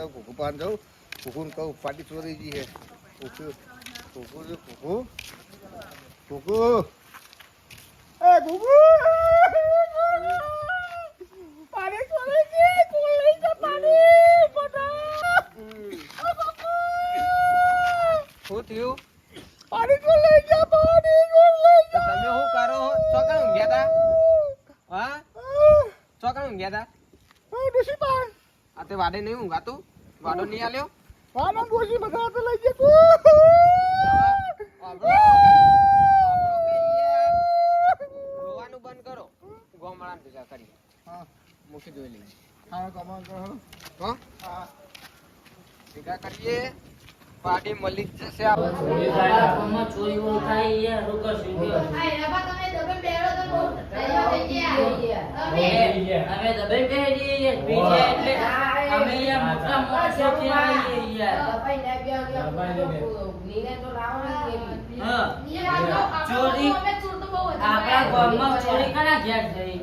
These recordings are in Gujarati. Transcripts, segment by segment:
કહું કુકુ પાન જાઉં કુકુને કહું પાટી ચોરી ગઈ છે કુકુ કુકુ કુકુ કુકુ એ કુકુ પાણી ચોરી ગઈ કોઈ લઈ જા પાણી શું થયું? પાણી કોઈ લઈ જા પાણી કોઈ લઈ જા તમે શું કરો? ચોકણ ઊંઘ્યા તા? હા? ચોકણ ઊંઘ્યા તા? ડોશી પાન આ તે વાડે નહીં ઊંઘાતું? વાડો નહીં આલ્યો? પાના ડોશી બધા તો લઈ જા રોવાનું બંધ કરો. ગોમડાને ભેગા કરી. હા મૂકી દો લઈ. હા કમાન કરો હા? હા ભેગા કરીએ. પાડી મળી જ જશે આપણે. ચોરી બહુ થાય યાર રોકર સુગ્યો આ રબા તમે ડબલ બેરો તો બહુ તૈયાર થઈ ગયા તમે અમે દબાઈ બેહી યાર બીજે એટલે અમે યાર મોટા મોટા કેવાય યાર દબાઈ ના ગયા નીને તો લાવવાની હા નીને વાળો ચોરી અમે ચોર તો બહુ હતા આપણા ગામમાં ચોરી કના ઘેર થઈ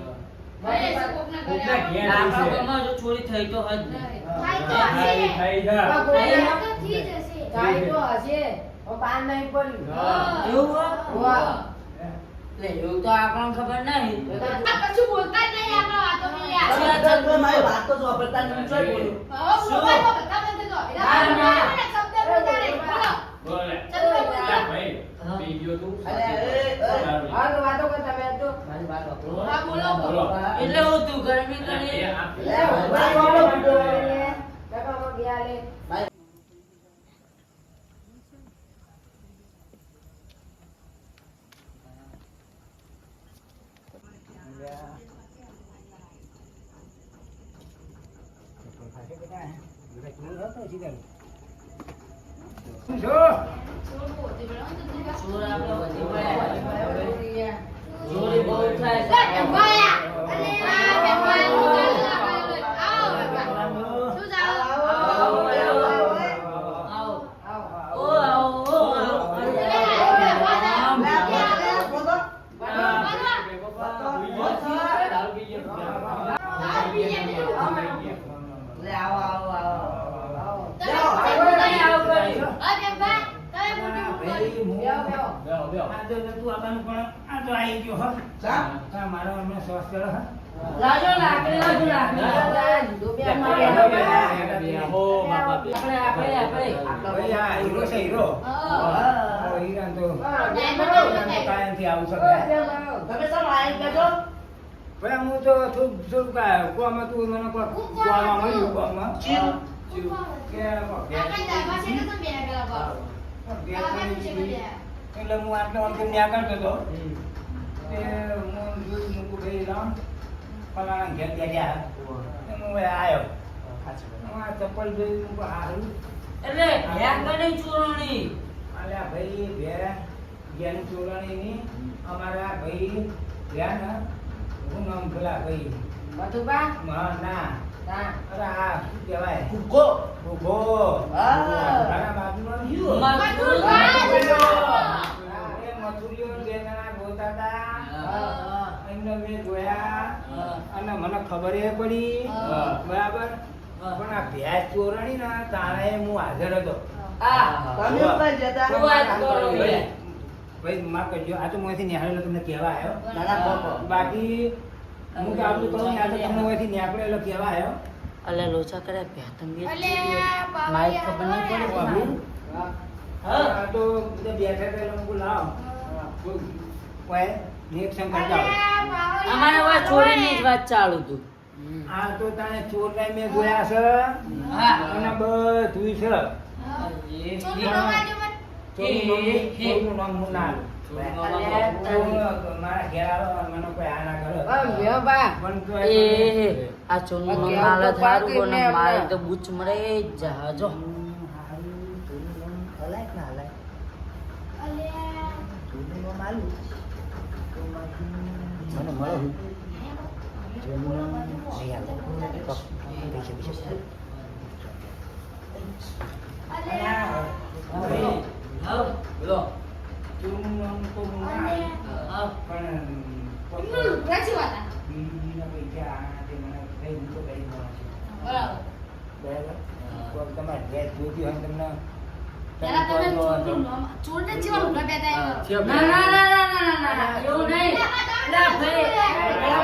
ભાઈ એસા કોકના ઘરે આપણા ગામમાં જો ચોરી થઈ તો હજ નહીં થાય તો હશે થઈ જા થાય તો થઈ જશે થાય તો હશે પાન નહીં પડ્યું એવું વાહ એટલે એવું તો આપણને ખબર નહીં આ કશું બોલતા જ નહીં આપણા વાતો માં યાર મારી વાત તો સાંભળતા નહીં શું બોલ્યું હવે મોબાઈલ માં બધા બંધ દો ના, ના. શબ્દ બોલતા નહીં બોલો બોલે ચલો બોલો ભાઈ પી ગયો તું હા તો વાતો કરતા મેં તો મારી વાત સાંભળો. હા બોલો બોલો એટલે હું તું ગરમી કરી લે ઉભા રહો વિડિયો લઈને કાકામાં ગયા લે ચોર આપણે વધી પડ્યા ચોરી બહુ થાય લે ભંગાયા અલે આ ભંગાયા આવો બાબા શું જાવ આવો ઓ આવો લે આવો આવો આવો લાજો લાકડી લાજો લાકડી તમે સર આઈ ગયો હું તો થોડું કોમાં તું મને કોમાં મળ્યું કોમાં એટલે હું આટલો અંતર ન્યા કરતો હતો તે હું જોયું મૂકું ભાઈ રામ ફલાણા ઘેર ગયા હું આવ્યો આ ચપ્પલ જોઈ મૂકું હારું એટલે ભેગ બની ચોરણી અલ્યા ભાઈ ઘેર ચોરાણી ની અમારા ભાઈ ગયા ને હું નામ પેલા ભાઈ મધુબા ના ના અરે આ શું કહેવાય ફુગ્ગો ઉભો તારા બાજુમાં એ મથુરીઓ બે જણા ગોતા હતા એમને મેં જોયા અને મને ખબર એ પડી બરાબર પણ આ ભેંસ ચોરણી ને તારે હું હાજર હતો તમે ઉપર જતા તું વાત કરો ભાઈ. ભાઈ માફ કરજો આ તો મોંથી નિહાળેલો તમને કહેવા આવ્યો નાના પોપો બાકી હું તો આટલું કહું ને આ તો તમને મોંથી નીકળેલો કહેવા આવ્યો અલે લોચા કરે ભેતમ અલે બાબા માઈક ખબર નહીં પડી હા આ તો બધા બેઠા હતા એટલે હું લાવ કોઈ નિરીક્ષણ કરતા હોય. અમારે હવે ચોરીની જ વાત ચાલુ હતું આ તો તાણે ચોર લાઈ મેં જોયા છે હા અને બધું છે ચોરનું નામ હું ના લઉં. મારા ઘેર આવો અને મને કોઈ આ ના કરે બા પણ તો એ આ ચોરનું નામ ના થારું કોને મારે તો બૂચ મરે જહાજો હલાય ના હલાય અલે ચૂડીનો માલું મને મળો બોલો ચોરનું નામ તો હું ના લઉં. પણ રાજી વાત બીજા પૈસા આના તે મને કઈ હું તો કઈ મળે છે. બરાબર બરાબર કોક તમારે ભેંસ જોતી હોય ને તમને પેલા તમે ચોરને જીવા લુગડા પહેરતા આવ્યો. ના ના ના ના ના ના ના એવું નહીં એલા ભાઈ પેલા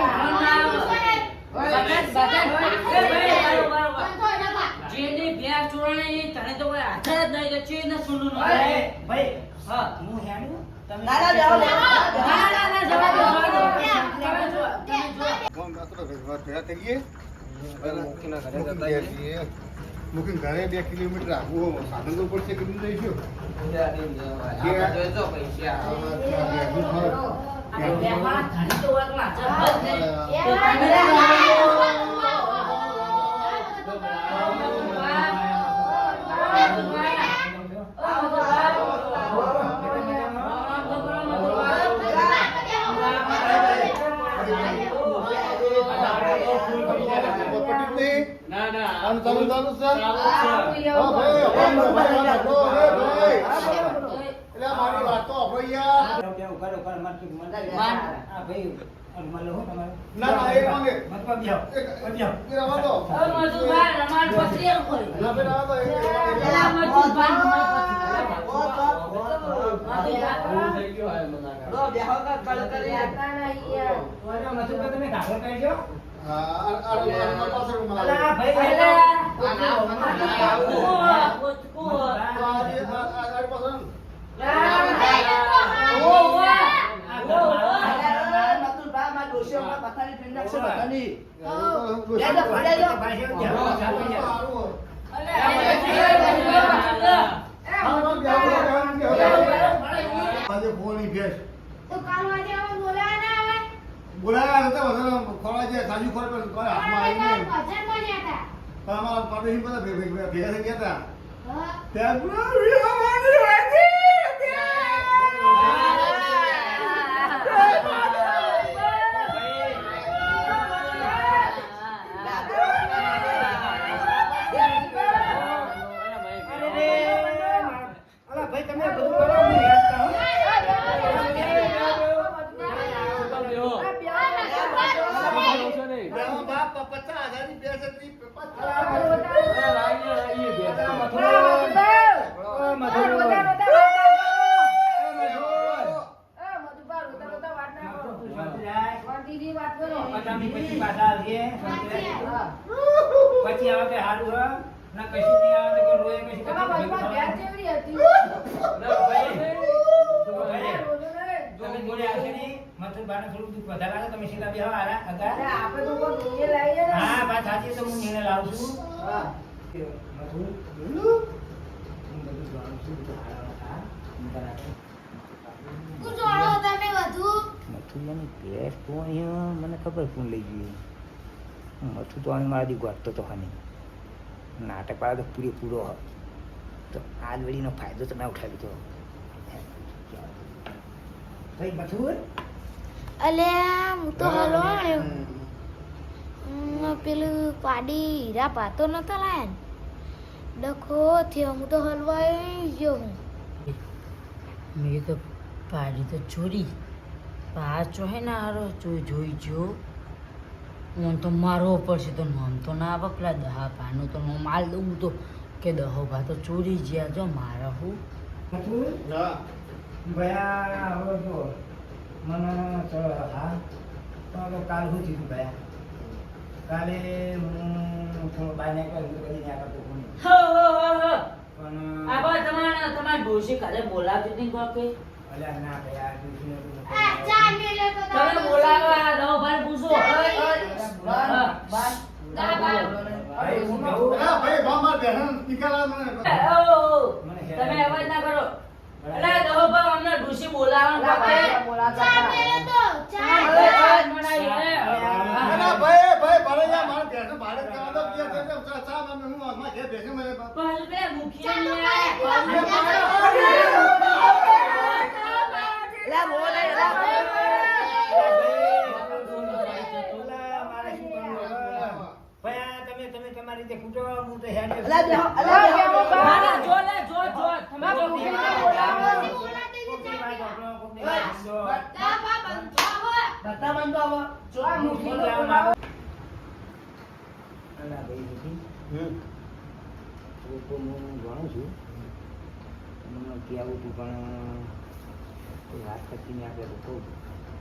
ફોન ના જેની ભેંસ ચોરાણી તને તો કોઈ હાથ જ નહીં તો ચીજ ને સુનું ન ભાઈ હા હું હેડું તમે ના ના જવા દો જવા દો કોણ માત્ર ભેગા થઈ ગયે મૂકીને ઘરે જતા મૂકી રહીએ. મૂકીને ઘરે 2 કિલોમીટર આવું સાધન તો પડશે કે નહીં જઈશું આપણે જોઈજો પૈસા બેમાં ઘણી તો વાગલા છે બસ નહીં ના ના ચાલુ સર ચાલુ છે. હા ભાઈ એટલે મારી વાત તો આપણો યાર ઉભા ઉભા મારતું મને માર. આ ભાઈ મને હું તમારે ના ના એ માંગે મત પર બેહો બેહો એ રવા દો મજુભાઈ રમાડ પથરી એમ કોઈ ના બે રવા દો પેલા મજુભાઈ એવું થઈ ગયું હાલ મનાકા. ઓલા મથુર તમે ઘાઘરો કાઢ્યો હા આ પાછળ અલા ભાઈ આ પાછળ આજે ફોની ભેસ તો કાલ વાગે આવો બોલાવા ના આવે. બોલાયા હતા વધારે ખોળા જે સાજુ ખોળ પર કોઈ હાથમાં આવી નહીં ભજન બન્યા હતા. તમારા પરદેશી બધા ભેગા થઈ ગયા હતા હા. ત્યાં વિડિયો મારી હતી અલા ભાઈ તમે બધું કરો હું હેડતા હો બાપ 50,000 ની ભેસ હતી 50,000 પછી આવે કે હારું હ ના કશું નહીં આવે કે રોય કશું તમે જોડે આવશે નહીં મથુર બાને થોડું દુઃખ વધારે લાગે તમે સીધા બેહો આરા અગા હા વાત સાચી તો હું એને લાવું છું મથુર હું બધું જાણું છું હું જોડો તમે વધુ. મથુરિયાની ભેંસ કોણ મને ખબર કોણ લઈ ગયું મથુર તો અહીં મારાથી ગોતતો તો હની નાટક વાળા તો પૂરેપૂરો હ તો આ વેળીનો ફાયદો તો ના ઉઠાવી તો ભાઈ મથુર અલ્યા હું તો હલવાણ્યો. પેલું પાડી હીરા પાતો નતો લાયા ને ડખો થયો. હું તો હલવાઈ ગયો હું. મેં તો પાડી તો ચોરી પાછો હે ને હારો જોઈ જો હું તો મારવો પડશે તો નામ તો ના આવે પેલા દહા પાનું તો નો માલ દઉં તો કે દહો ભા તો ચોરી જ્યાં જો મારા હું મથુર હા ભયા હવે જો મને હા તો કાલ શું થયું ભયા કાલે હું થોડો બહાર નીકળ્યો કરી આગળ તો હું પણ આબા તમારા ડોશી કાલે બોલાવતી હતી કોક કે અલ્યા ના ભયા દુસરી આ ચા મેલે તો તમે બોલાવા દહો ભાઈ પૂછો ભાઈ હું કહું અલા ભાઈ બામા બેહન નીકળા મને તમે અવાજ ના કરો અલા દહો ભાઈ અમને ડોશી બોલાવવા ચા મેલે તો ચા અલા ભાઈ ભાડે જા મારા બેહન ભાડે કરવા દો કે ચા મને હું આમાં કે બેહન મને પાછું પેલા મુખિયા ને તમે તમારી રીતે કૂટો હું તો હેડે જો તમે તો હું જાણું છું મને કહેવું હતું પણ કોઈ વાત કરતી નહીં આપણે તો કહું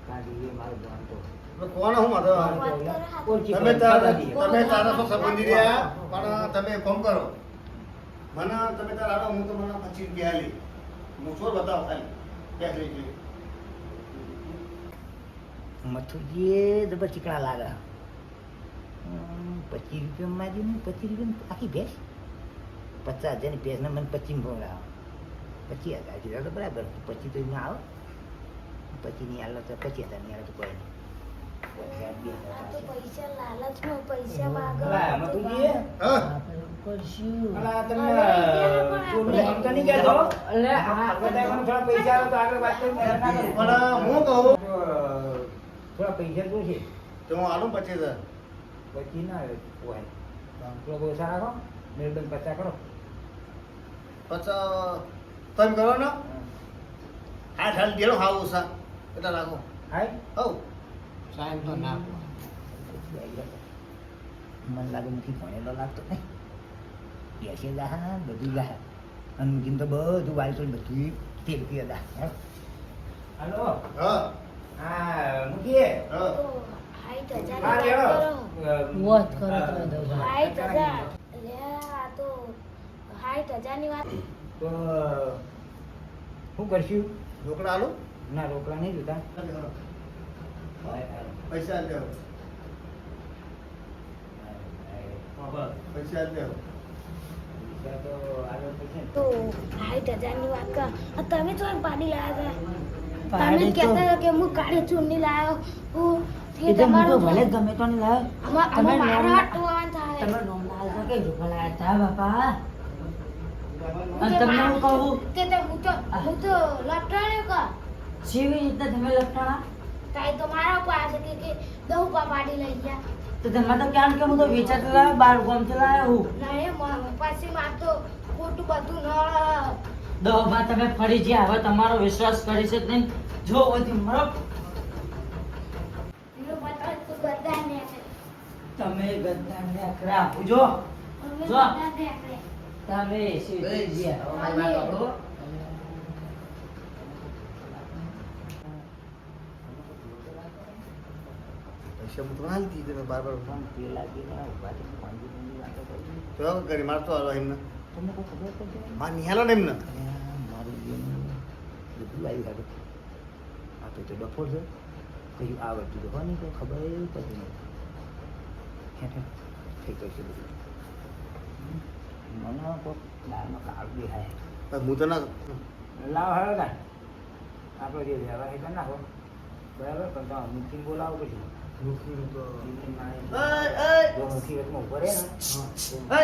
કારણ કે એ મારો જાણતો કોણ હું માધવ તમે તારા તો સંબંધી રહ્યા પણ તમે ફોન કરો મને તમે તારા આવો હું તો મને 25 રૂપિયા આલી હું શું બતાવો ખાલી ક્યાં લઈ ગઈ મથુરજીએ જબર ચીકણા લાગે 25 રૂપિયામાં હું 25 રૂપિયા આખી ભેંસ 50,000ની ભેંસને મને 25 ભોગડાવો 25,000 જીરા તો બરાબર 25 તો એમાં આવો 25 ની હાલત તો 25,000 ની હાલત તો કોઈ નહીં આ તો પૈસા લાલચમાં પૈસા માગો મથુરજી હા કરશું અલા તમને ચોરનું નામ તો નહીં કહેતો અલે હા બધા મને થોડા પૈસા આવે તો આગળ વાત કરીને ના કરું. પણ હું કહું થોડા પૈસા જોશે તો હું આલું 25,000 પછી ના હોય થોડા ઓછા રાખો મેળબંધ 50 કરો પછી તમે કરો ને હા હાલ દેડો હાવ ઓછા કેટલા રાખો હાય હવ સાહેબ તો ના મને લાગે નથી ભણેલો લાગતો નહીં બેસે જા બધું જા અને મૂકીને તો બધું વાલતો બધું તે રૂપિયા દા હાલો હા હા મૂકીએ હા તો 60,000 હા ની વાત લેવો કરો વાત કરો તો દો 60,000 લે આ તો 60,000 ની વાત તો શું કરશું રોકડા આલું ના રોકડા નહીં જોતા પૈસા લેવો પૈસા લેવો પૈસા તો આગળ પછી તો 60,000 ની વાત કર આ તમે તો પાડી લાયા હતા પાડી તમે તો- કહેતા હતા કે હું કાળી ચૂંટણી લાવ્યો હું એ તો હું તો ભલે ગમે તો નહીં લાવ્યો. આમાં તમે મારા નોમ- હાથ ધોવાનું થાય તમે નોમ લાલતા કઈ રૂપા લાયા હતા બાપા અને તમને હું કહું તે તો હું તો લટાણ્યો કા જેવી રીતના તમે લખતા કાઈ તો મારા ઉપર આ છે કે 10 પા પાડી લઈ ગયા તો તમે તો ક્યાં કે હું તો વેચાતો લાવ્યો 12 ગામથી લાવ્યો હું ના એ પછી માર તો ખોટું બધું ન દવામાં તમે ફરી જ્યાં હવે તમારો વિશ્વાસ કરી છે જ નહીં જો બધી મરો એનો બતા તો બધા ને તમે ગદ્દાને અકરા પૂજો અમે જો. બધા ને આપણે તમે સીધી જ્યાં પૈસા હું તમને હાલતી તમે બાર પણ પેલા જે ઉભા છે પાંચી વાતો કરી તો કરી મારતો હાલો એમને તમને કોઈ ખબર પડશે માં નિહાલો ને એમને મારું બધું આવી શકે આ તો ડફોર છે કયું આવડતું તો હોય નહીં કોઈ ખબર પડતી નહીં હેઠ થઈ ગયું છે બધું મને કોઈ દાળમાં કાળું દેખાય હું તો ના લાવ હવે કાંઈ આપણે જે વ્યવહાર છે કરી નાખો બરાબર પણ તમે મીટિંગ બોલાવો પછી મીટિંગમાં જો મુખી વચમાં ઉભો રહે ને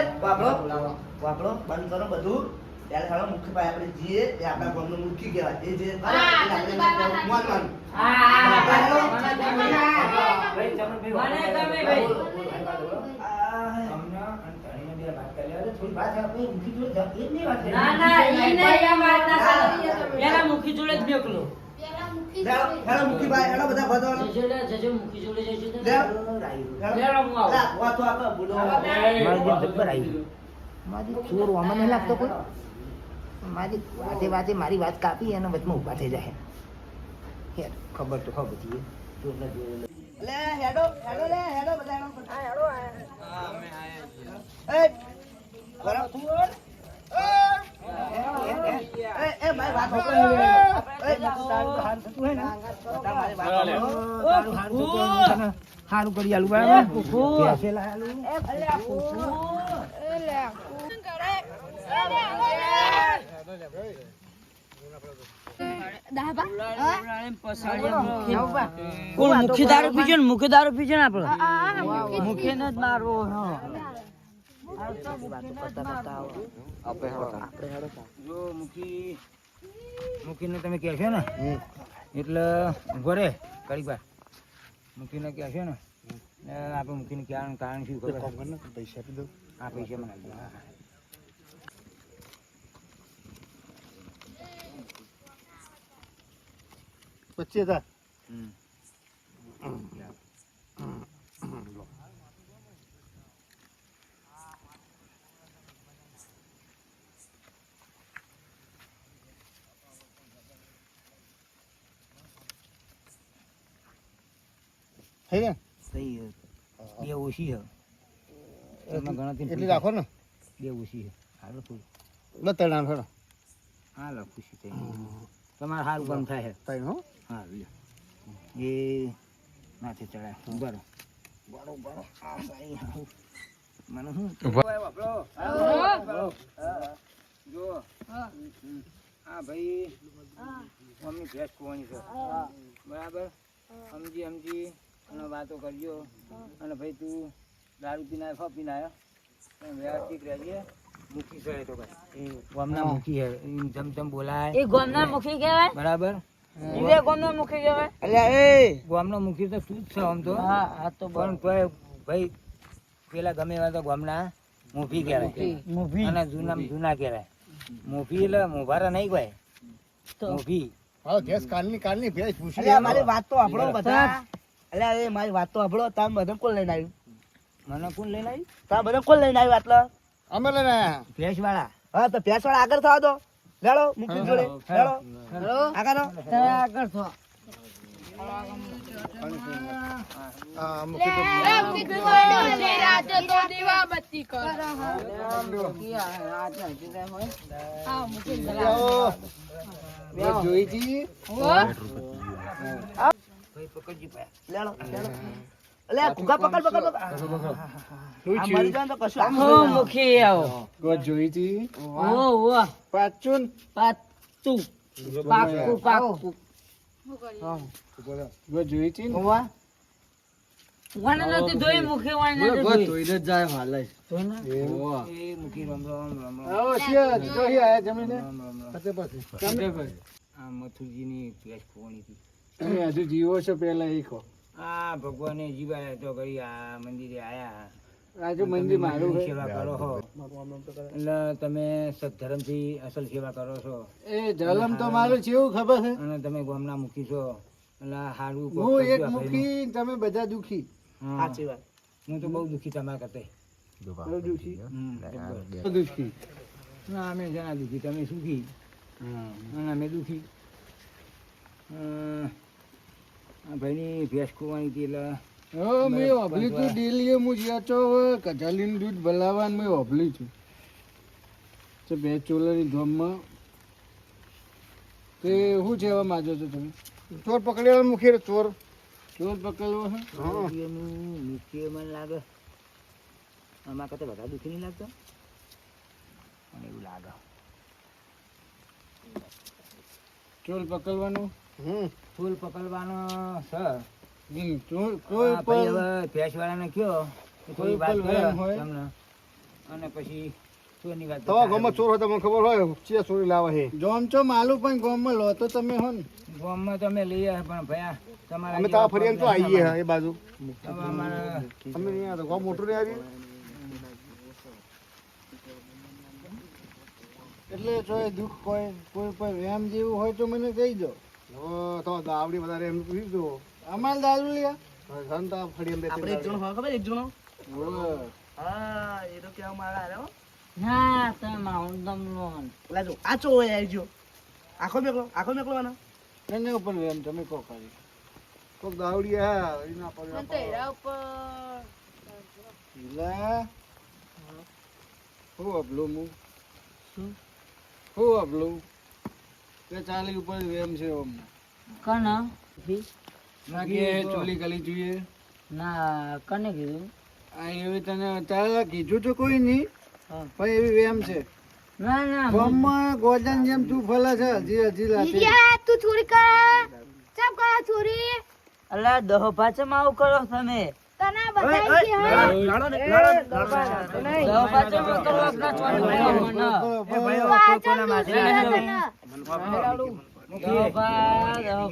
વાપરો બંધ કરો બધું ત્યારે હાલો મુખ્ય ભાઈ આપણે જઈએ એ આપણા ગામનો મુખ્ય કહેવાય એ જે હા, સંજય બાબા સાથે. માનવાનું. ભાઈ મને ગમે ભાઈ. અમને અને ધણીને બે વાત કરી લેવા દે. થોડી વાત આપણે મુખી જોડે જતી જ નહીં વાત કરી. ના ના ઈ નહીં એમ વાત ના ચાલે પેલા મુખી જોડે જ બેકલો પેલા મૂકી હેલો, હેલો મુખ્ય ભાઈ હેલો બધા ભદવાનો. જજો મુખી જોડે જજો તો. હેલો. લેલો હું આવું. લા, વાતો આપો, બોલો. મારી જેમ જબ્બર આવી મારી ચોર વામાં નહીં લાગતો કોઈ મારી વાતે મારી વાત કાપી અને વચમાં ઊભા થઈ જાય યાર ખબર તો ખબર છે ચોર ને જોયેલો લે, હેડો, હેડો લે, હેડો બધા હેડો. આ હેડો, આ. એ, બરાબર. એ, ભાઈ વાત સાંભળો. એ, તારું તો હારું થતું હોય ને, બધા મારી વાત સાંભળો. તારું હારું થતું હોય ને, તને હારું કરી આલું બરાબર પૈસે લાયેલું. કોણ મુખી દારૂ પીજો ને મુખી દારૂ પીજો ને આપડે મુખી ને જ મારવો જો મુખીને તમે કહેશો ને એટલે ઉભો રે ઘડીક વાર મુખીને કહેશો ને આપણે મુખીને કહેવાનું કારણ શું ખબર છે? પૈસા આપી દો આ પૈસા મને આપજો. હા. 25,000 હમ. થઈ ને સહી બે ઓછી છે એમાં ગણતરી એટલી રાખો ને બે ઓછી છે હાલો થોડું લો તૈણ ખરો હા લો ખુશી થઈ તમારે સારું કામ થાય છે તૈણ હો હા લ્યો એ માથે ચડાય બરો બરો બરો આ સાઈ હાઉ મને હું વાપરો જો હા ભાઈ મમ્મી ભેંસ કોવાની છે બરાબર સમજી અને વાતો કરજો અને ભાઈ તું દારૂ પીને આવ્યો પીને આવ્યો વ્યવસ્થિત રહેજે મૂકી છે તો ભાઈ ગામના મૂકી છે જમ બોલાય એ ગોમના મુખી કહેવાય બરાબર ઈવે ગોમના મુખી કહેવાય અલ્યા એ ગામનો મુખી તો તું જ છે આમ તો હા હા તો પણ તોય ભાઈ પેલા ગમે એવા તો ગામના મોભી કહેવાય મુભી અને જૂના કહેવાય મોભી એટલે મોભારા નહીં કોઈ તો મોભી હા ગેસ કાલની ભેંસ પૂછી અલ્યા મારી વાત તો સાંભળો બધા અલ્યા એ મારી વાત તો સાંભળો તમે બધા કોણ લઈને આવ્યું મને કોણ લઈને આવી તમે બધા કોણ લઈને આવ્યું આટલા અમે લઈને આયા ભેંસ વાળા હા તો ભેંસ વાળા આગળ થવા દો લેડો મૂકી જોડે લેડો આગળ તમે આગળ થો હા મૂકી તો જોઈ જી ભાઈ પકડજી ભાઈ લેડો લેડો અલ્યા કુકા પકડ આ મરી જાય તો કશું હો મુખી આવો ગો જોઈ જી ઓ ઓ પાચુન પાતું પાકું ગો જોઈ જી વાને નથી ધોઈ મુખી વાને નથી ધોઈ જોઈને જ જાય હાલે એ મૂકી રામ રામ આવો શિયા જોઈ આયા જમીને પતે પછી આ મથુરજીની ભેંસ ખોવાની હતી તમે હજુ જીવો છો પેલા એ કહો આ ભગવાને જીવાય તો કરી આ મંદિરે આયા આજુ મંદિર મારું છે સેવા કરો છો એટલે તમે સત્ધર્મથી અસલ સેવા કરો છો એ જલમ તો મારું છે એવું ખબર છે અને તમે ગામના મુખી છો એટલે સારું હું એક મુખી તમે બધા દુખી સાચી વાત હું તો બહુ દુઃખી તમારા કરતે બહુ દુખી જબ્બર. બહુ દુખી ના અમે જણા દુઃખી તમે સુખી અને અમે દુઃખી આ ભાઈની ભેંસ ખોવાની હતી એટલે હો મેં ઓભલી તું ડેલી હું જ્યાચો કજાલીનું દૂધ ભલાવાન મેં ઓભલી છું તો બે ચોલાની ધોમમાં તે શું છે એવા માજો છો તમે ચોર પકડેલો મુખી ચોર પકડવો છે મુખ્ય મને લાગે આમાં કરતા બધા દુઃખી નહીં લાગતો મને એવું લાગે ચોર પકડવાનું ફૂલ પકડવાનો છે ચોર કોઈ આ ભાઈ હવે ભેંસવાળાને કયો કે કોઈ થોડી વાત પણ કરે વહેમ હોય. તમને અને પછી ચોરની વાત તો ગમે ચોર હોય તમને ખબર હોય ચિયા ચોરી લાવે છે જોમ છો માલું પણ ગામમાં લો તો તમે હો ને ગામમાં તમે લઈ આવ્યા પણ ભયા તમારા અમે તો આ ફરિયાદ તો આવીએ એ બાજુ હવે અમારે અમે નહીં આવતા ગામ મોટું નહીં આવ્યું એટલે જો એ દુઃખ કોઈ પણ વ્યામ જેવું હોય તો મને કહી દો તો દાવડી વધારે એમ પૂછી દો અમારે દારૂ લ્યા સંતા ફરિયાદ આપણે એક જણો ખબર એક જણો ઓય. હા એ તો કેવા મારા આરે હો ના તમે માઉન્ટ દમનો ઓલા જો આ ચો હોય આવજો આખો મેકલો આનો એના ઉપર વ્યામ તમે કહો ખાલી કોક દાવડી હા એના પર લા હું અબલું હું હું અબલું કે ચાલી ઉપર વ્યામ છે અમને કણ ના કે ચોલી ગલી જોઈએ ના કને કીધું આ એવી તને તારા કીધું તો કોઈ નહીં પણ એવી વ્યામ છે ના ના ગામમાં ગોજન જેમ તું ફલે છે હજી લાતે ઈરિયા તું ચોરી કર ચમ કર ચોરી અલા દહો પાછમાં આવું કરો તમે તને બતાઈ કે હા દહો પાછમાં કરો આપના છોડ વાચન નું છે તને દહો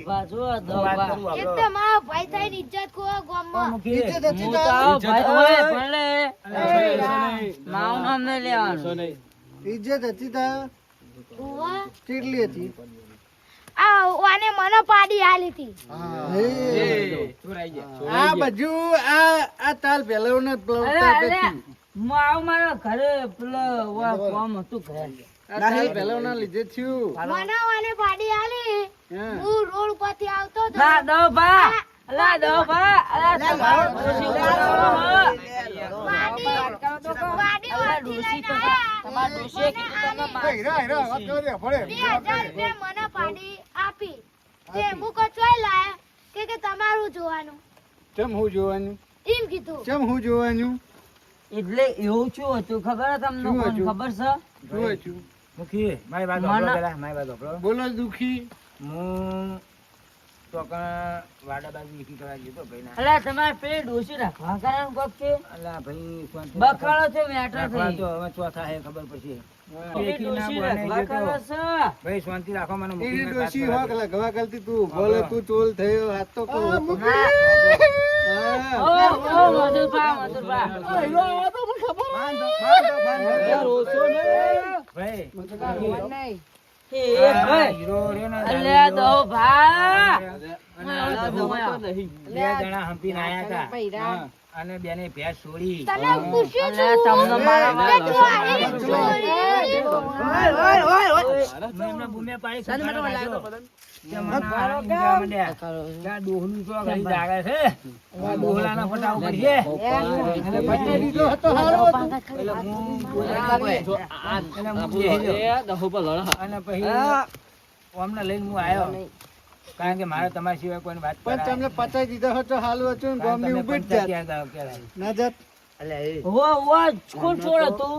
પા જો દહો પા એક તો મારો ભાઈ થાય ની ઇજ્જત કો ગામમાં હું તો આવો ભાઈ હોય ભલે માઉન અમને લેવાનું ઇજ્જત હતી તા ઓવા કેટલી હતી આ વાને મને પાડી આલી હતી આ બધું આ તાલ પેલો ને હું આવું મારા ઘરે પેલો કામ હતું ઘરે પેલો ના લીધે થયું મને વાને પાડી આલી હા. હું રોડ પરથી આવતો તો ના દહો પા અલા દો ભા અલા તમારો ડોશી વાડી વાડી લઈને આયા. તમાર ડોશીએ કીધું તમે માર હીરા હીરા વાત કરો રે ભળે 2000 રૂપિયા મને પાડી આપી તે મુકો ચોય લાયા કે તમારું જોવાનું ચમ હું જોવાનું એમ કીધું ચમ હું જોવાનું એટલે એવું શું હતું ખબર હે તમને શું કોણ હતું? ખબર છે જોવે છું મુખી મારી વાત મને- સાંભળો પેલા, મારી વાત સાંભળો. બોલો દુખી હું તો કાં વાડા બાજુ એકી કરવા ગયો તો ભાઈના. અલા તમારે પેલી ડોશી રાખવા કારણ કોક છે અલા ભાઈ શાંતિ બખાડો છે મેટર રાખવા થઈ તો હવે ચોથા હે ખબર પડશે. પેલી એકી ના ડોશી બોલે રાખવા ગયો તો. કરે છે ભાઈ શાંતિ રાખો મને એની મૂકીને ડોશી વાત હોક કરવા દે. લગવા કરતી તું બોલે તું ચોલ થયો હાથ તો કહું ઓ ઓ મધુરભા ભાઈ એ આ ભાઈ હીરો રહ્યો ને અલ્યા દો ભા અને બે જણા હંપીને આયા હતા અને બેને ભેંસ છોડી. તને પૂછ્યું અલ્યા તમને મારા કે તું આવી ચોરી. મેં એમને બૂમે પાડી ખોખાડો નાખ્યો. કે મને આ ઊંઘવા માંડ્યા. કે આ ડોહલું તો ઘડી જાગે છે. આ ડોહલાના પટાવ પડશે. અને પછી દીધો હતો હારો હતો. એટલે હું બોલ્યા કોઈ. એટલે હું બેસી ગયો. અને પછી અમને લઈને હું આવ્યો. કારણ કે મારે તમારા સિવાય કોઈની વાત પણ તમને પચાઈ દીધો હતો હાલું હતું ને ગામની ઊભી જ જાત. ના જાત વો વો કોણ છોડ હતું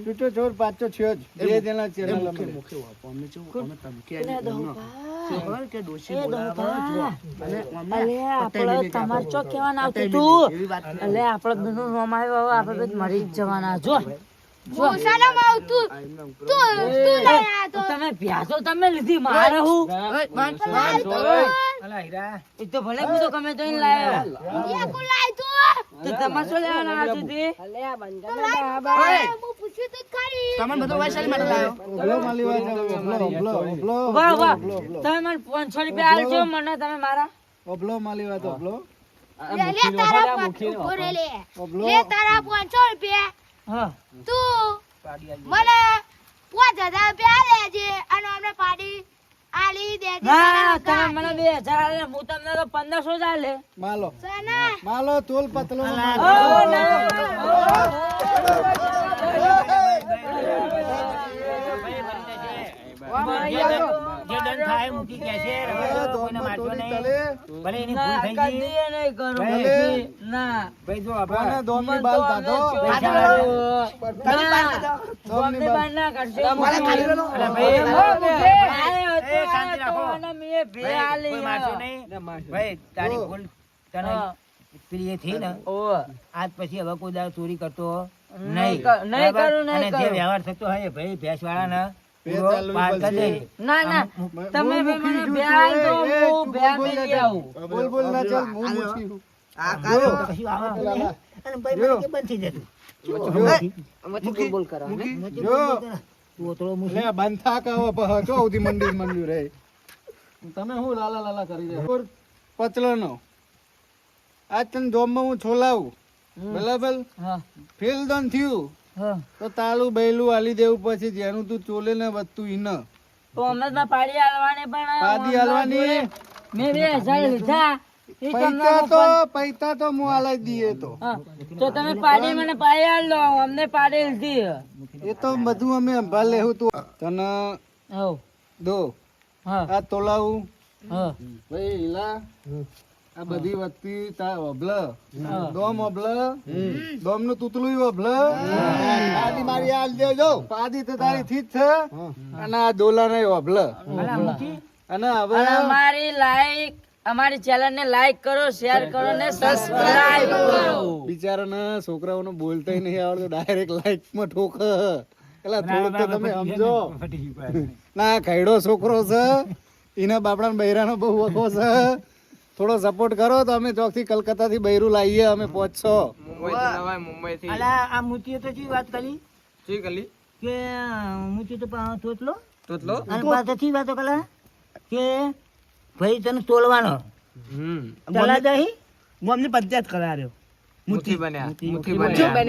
તું તો ચોર પાછો થયો જ બે જણા ચેનલ અમે અલ્યા આપણે તમાર ચો કેવાના આવતું તું અલ્યા આપણે બેનું નામ આવ્યો હવે આપણે બે મરી જ જવાના જો ભૂસાનો આવતું તું લઈ આયા તો તમે પ્યાસો તમે લીધી મારે હું અલા હીરા એ તો ભલે હું તો ગમે તો એને લાયો યા કો લાય તું તો તમારે શું લેવાના આ સુધી તો લાય હું પૂછ્યું તો ખરી ઓબલો માલી વાત ઓબલો વાહ વાહ તમે મને 500 રૂપિયા આલજો મને તમે મારા ઓબલો માલી વાત ઓબલો લે તારા ઉભો રે લે ઓબલો લે તારા 500 રૂપિયા હા તું પાડી આલી. મને 5000 રૂપિયા લેજે અને અમને પાડી આલી દેજે ના તમે મને 2000 આલે હું તમને તો 1500 જ આલે માલો સના માલો તોલ પતલો ઓ ના જે દંડ થાય મૂકી કે છે હવે તો કોઈને મારજો નહીં. ભલે એની ભૂલ થઈ ગઈ. કદી નહીં કરું ભલે. ના ભાઈ જો કોને આપણે દોમની બાલ દાદો દોમની બાર ના કરશે અરે ભાઈ, એ શાંતિ રાખો. કોઈ મારશો નહીં. ભાઈ તારી ભૂલ તને પેલી એ થઈ ને આજ પછી હવે કોઈ દાડો ચોરી કરતો નહીં. નહીં બરાબર? કરું, નહીં અને જે કરું. વ્યવહાર થતો હોય ભઈ ભેંસ વાળાને ભેંસ પૂરો ચાલવી પાર કરી પડશે. દે. ના ના તમે બે મને બે આલ દો હું બે મેલી આવું બોલ બોલ ના ચાલ હું મૂછી પછી આવે તો નહીં. અને ભાઈ મને કે બંધ થઈ જતું. જો લે બંધ થા કહો પહ જો ઉધી મંદિર મંદિર રે તમે હું લાલા લાલા કરી દે પતલો નો આજ તને જોમમાં હું છોલાવું બરાબર હા ફેલ દન થયું હા તો તાલું બૈલું આલી દેવું પછી જેનું તું ચોલે ને વધતું ઈ ન તો અમે તો પાડી આલવાની પણ પાદી હાલવાની મેં 2000 લીધા ઈ તમને પૈસા તો હું આલાઈ દઈએ તો હા, તો તમે પાડી મને પાડી આલ દો અમને પાડી લીધી એ તો બધું અમે સંભાળ લેવું તું તને હો દો હા આ તોલાવું હા ભાઈ ઈલા આ બધી વસ્તી તા ઓબલ દોમ ઓબલ દોમ નું તૂતલું ઓબલ પાદી મારી આલ દેજો પાદી તો તારી થી જ છે અને આ દોલા ને ઓબલ અને હવે અને અમારી ચેનલ ને લાઈક કરો શેર કરો ને સબસ્ક્રાઇબ કરો બિચારાના છોકરાઓને બોલતાય નહીં આવડતું ડાયરેક્ટ લાઈક માં ઠોક એટલે થોડુંક તો તમે સમજો ના કઈડો છોકરો છે એના બાપડા બૈરાનો બહુ વખો છે થોડો સપોર્ટ કરો તો અમે ચોકથી કલકત્તા થી બૈરું લાવીએ અમે પહોંચશો અલા આ મૂર્તિઓ તો ચી વાત કરી કે મૂર્તિ તો તોતલો અને પાછળથી વાતો કલા કે ભાઈ તને તોલવાનો ચલા દહી હું અમને પંચાયત કરાવ્યો મૂર્તિ બન્યા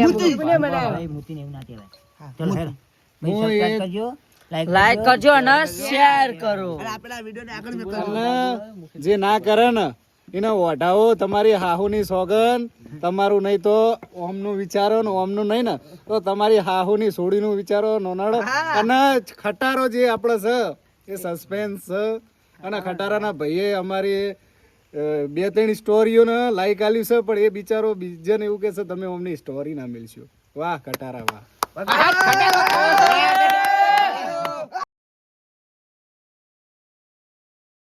મૂર્તિ ને એવું ના કહેવાય ચલો હેરો ભાઈ સબસ્ક્રાઇબ કરજો લાઈક કરજો અને શેર કરો. અને જે ના કરે ને એને ઓઢાવો તમારી હાહુની સોગન, તમારું નહીં તો ઓમનું વિચારો ને ઓમનું નહીં ને તો તમારી હાહુની સોડીનું વિચારો નોનાડો. અને ખટારો જે આપણે છે એ સસ્પેન્સ છે. અને ખટારાના ભાઈએ અમારી 2-3 સ્ટોરીઓને લાઈક આલ્યું છે, પણ એ બિચારો બીજાને એવું કહે છે તમે અમની સ્ટોરી ના મેળશો. વાહ ખટારા વાહ.